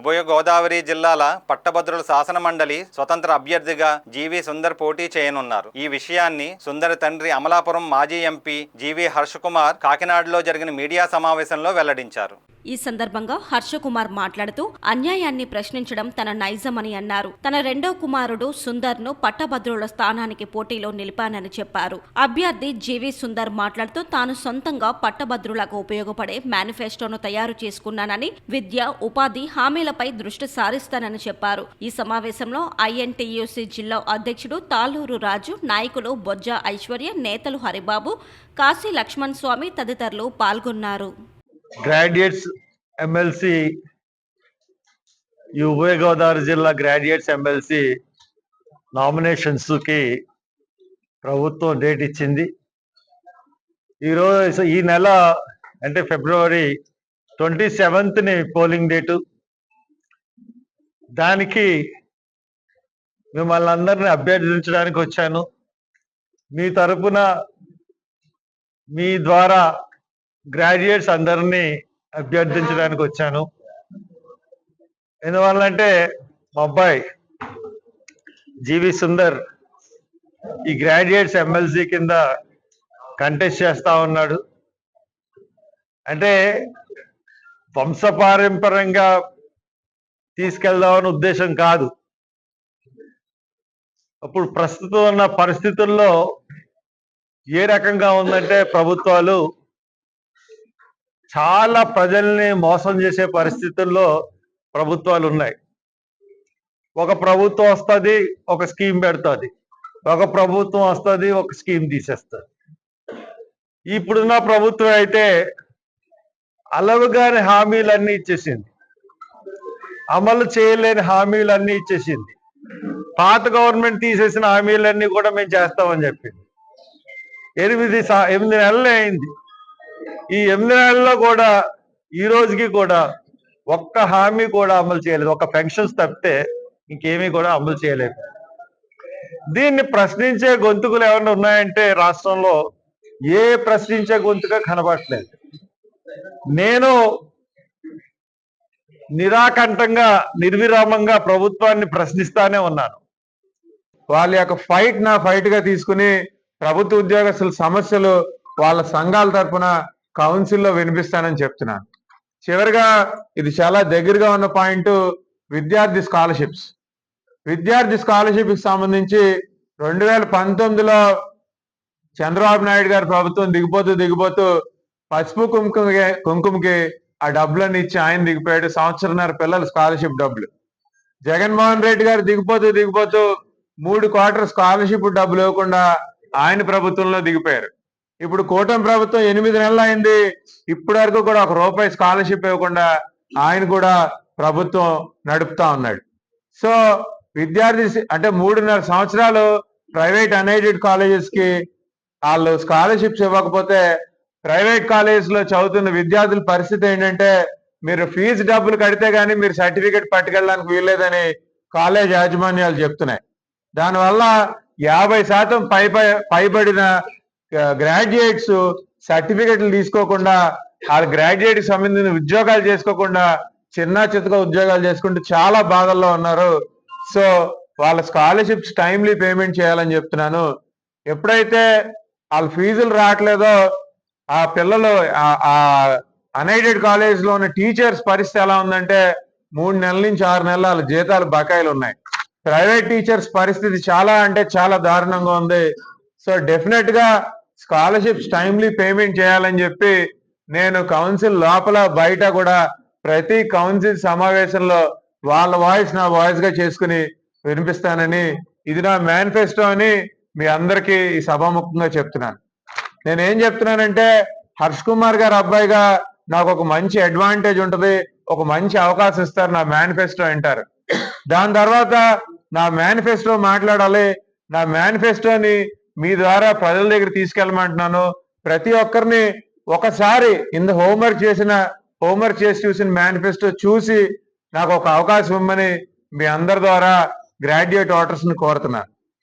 ఉభయ గోదావరి జిల్లాల పట్టభద్రుల శాసన మండలి స్వతంత్ర అభ్యర్థిగా జీవి సుందర్ పోటీ చేయనున్నారు. ఈ విషయాన్ని సుందర్ తండ్రి అమలాపురం మాజీ ఎంపీ జీవి హర్షకుమార్ కాకినాడలో జరిగిన మీడియా సమావేశంలో వెల్లడించారు. ఈ సందర్భంగా హర్షకుమార్ మాట్లాడుతూ అన్యాయాన్ని ప్రశ్నించడం తన నైజమని అన్నారు. తన రెండో కుమారుడు సుందర్ ను పట్టభద్రుల స్థానానికి పోటీలో నిలిపానని చెప్పారు. అభ్యర్థి జీవి సుందర్ మాట్లాడుతూ తాను సొంతంగా పట్టభద్రులకు ఉపయోగపడే మేనిఫెస్టోను తయారు చేసుకున్నానని, విద్య, ఉపాధి హామీలపై దృష్టి సారిస్తానని చెప్పారు. ఈ సమావేశంలో ఐఎన్టీయూసీ జిల్లా అధ్యక్షుడు తాళూరు రాజు, నాయకులు బొజ్జ ఐశ్వర్య, నేతలు హరిబాబు, కాశీ లక్ష్మణ్ స్వామి తదితరులు పాల్గొన్నారు. గ్రాడ్యుయేట్స్ ఎమ్మెల్సీ ఉభయ గోదావరి జిల్లా గ్రాడ్యుయేట్స్ ఎమ్మెల్సీ నామినేషన్స్కి ప్రభుత్వం డేట్ ఇచ్చింది. ఈరోజు ఈ నెల అంటే ఫిబ్రవరి 27ని పోలింగ్ డేటు. దానికి మిమ్మల్ని అందరినీ అభ్యర్థించడానికి వచ్చాను. మీ తరపున మీ ద్వారా గ్రాడ్యుయేట్స్ అందరినీ అభ్యర్థించడానికి వచ్చాను. ఎందువల్లంటే మా అబ్బాయి జీవి సుందర్ ఈ గ్రాడ్యుయేట్స్ ఎమ్మెల్సీ కింద కంటెస్ట్ చేస్తా ఉన్నాడు. అంటే వంశపారంపర్యంగా తీసుకెళ్దామని ఉద్దేశం కాదు. అప్పుడు ప్రస్తుతం ఉన్న పరిస్థితుల్లో ఏ రకంగా ఉందంటే ప్రభుత్వాలు చాలా ప్రజల్ని మోసం చేసే పరిస్థితుల్లో ప్రభుత్వాలు ఉన్నాయి. ఒక ప్రభుత్వం వస్తుంది, ఒక స్కీమ్ పెడుతుంది. ఒక ప్రభుత్వం వస్తుంది, ఒక స్కీమ్ తీసేస్తుంది. ఇప్పుడున్న ప్రభుత్వం అయితే అలవుగాని హామీలన్నీ ఇచ్చేసింది, అమలు చేయలేని హామీలన్నీ ఇచ్చేసింది. పాత గవర్నమెంట్ తీసేసిన హామీలన్నీ కూడా మేము చేస్తామని చెప్పింది. 8 నెలలే అయింది. ఈ 8 నెలల్లో కూడా ఈ రోజుకి కూడా ఒక్క హామీ కూడా అమలు చేయలేదు. ఒక పెన్షన్స్ తప్పితే ఇంకేమీ కూడా అమలు చేయలేదు. దీన్ని ప్రశ్నించే గొంతుకులు ఏమైనా ఉన్నాయంటే రాష్ట్రంలో ఏ ప్రశ్నించే గొంతుగా కనబడట్లేదు. నేను నిరాకంఠంగా నిర్విరామంగా ప్రభుత్వాన్ని ప్రశ్నిస్తానే ఉన్నాను. వాళ్ళ యొక్క ఫైట్ నా ఫైట్ గా తీసుకుని ప్రభుత్వ ఉద్యోగస్తుల సమస్యలు వాళ్ళ సంఘాల తరఫున కౌన్సిల్లో వినిపిస్తానని చెప్తున్నాను. చివరిగా ఇది చాలా దగ్గరగా ఉన్న పాయింట్, విద్యార్థి స్కాలర్షిప్స్. విద్యార్థి స్కాలర్షిప్కి సంబంధించి 2019లో చంద్రబాబు నాయుడు గారి ప్రభుత్వం దిగిపోతూ పసుపు కుంకుమకి ఆ డబ్బులన్నీ ఇచ్చి ఆయన దిగిపోయాడు. సంవత్సరన్నర పిల్లల స్కాలర్షిప్ డబ్బులు. జగన్మోహన్ రెడ్డి గారు దిగిపోతూ 3 క్వార్టర్ స్కాలర్షిప్ డబ్బులు ఇవ్వకుండా ఆయన ప్రభుత్వంలో దిగిపోయారు. ఇప్పుడు కూటమి ప్రభుత్వం 8 నెలలు అయింది, ఇప్పటి వరకు కూడా ₹1 స్కాలర్షిప్ ఇవ్వకుండా ఆయన కూడా ప్రభుత్వం నడుపుతా ఉన్నాడు. సో విద్యార్థి అంటే 3.5 సంవత్సరాలు ప్రైవేట్ అన్ఎయిడెడ్ కాలేజెస్ కి వాళ్ళు స్కాలర్షిప్స్ ఇవ్వకపోతే ప్రైవేట్ కాలేజెస్ లో చదువుతున్న విద్యార్థుల పరిస్థితి ఏంటంటే మీరు ఫీజు డబ్బులు కడితే గానీ మీరు సర్టిఫికెట్ పట్టుకెళ్ళడానికి వీల్లేదని కాలేజ్ యాజమాన్యాలు చెప్తున్నాయి. దానివల్ల 50% పైబడిన గ్రాడ్యుయేట్స్ సర్టిఫికెట్లు తీసుకోకుండా ఆ గ్రాడ్యుయేట్ కి సంబంధించిన ఉద్యోగాలు చేసుకోకుండా చిన్న చితక ఉద్యోగాలు చేసుకుంటూ చాలా బాధల్లో ఉన్నారు. సో వాళ్ళ స్కాలర్షిప్స్ టైమ్లీ పేమెంట్ చేయాలని చెప్తున్నాను. ఎప్పుడైతే వాళ్ళ ఫీజులు రావట్లేదో ఆ పిల్లలు ఆ అన్ఎయిడెడ్ కాలేజ్ లో ఉన్న టీచర్స్ పరిస్థితి ఎలా ఉందంటే 3 నెలల నుంచి 6 నెలల వాళ్ళ జీతాలు బకాయిలు ఉన్నాయి. ప్రైవేట్ టీచర్స్ పరిస్థితి చాలా అంటే చాలా దారుణంగా ఉంది. సో డెఫినెట్ గా స్కాలర్షిప్స్ టైమ్లీ పేమెంట్ చేయాలని చెప్పి నేను కౌన్సిల్ లోపల బయట కూడా ప్రతి కౌన్సిల్ సమావేశంలో వాళ్ళ వాయిస్ నా వాయిస్ గా చేసుకుని వినిపిస్తానని, ఇది నా మేనిఫెస్టో అని మీ అందరికీ ఈ సభాముఖంగా చెప్తున్నాను. నేనేం చెప్తున్నానంటే హర్ష్ కుమార్ గారు అబ్బాయిగా నాకు ఒక మంచి అడ్వాంటేజ్ ఉంటుంది, ఒక మంచి అవకాశం ఇస్తారు, నా మేనిఫెస్టో వింటారు. దాని తర్వాత నా మేనిఫెస్టో మాట్లాడాలి. నా మేనిఫెస్టోని మీ ద్వారా ప్రజల దగ్గర తీసుకెళ్ళమంటున్నాను. ప్రతి ఒక్కరిని ఒకసారి హోంవర్క్ చేసి చూసిన మేనిఫెస్టో చూసి నాకు ఒక అవకాశం ఇవ్వమని మీ అందరి ద్వారా గ్రాడ్యుయేట్ ఓటర్స్ ని కోరుతున్నాను.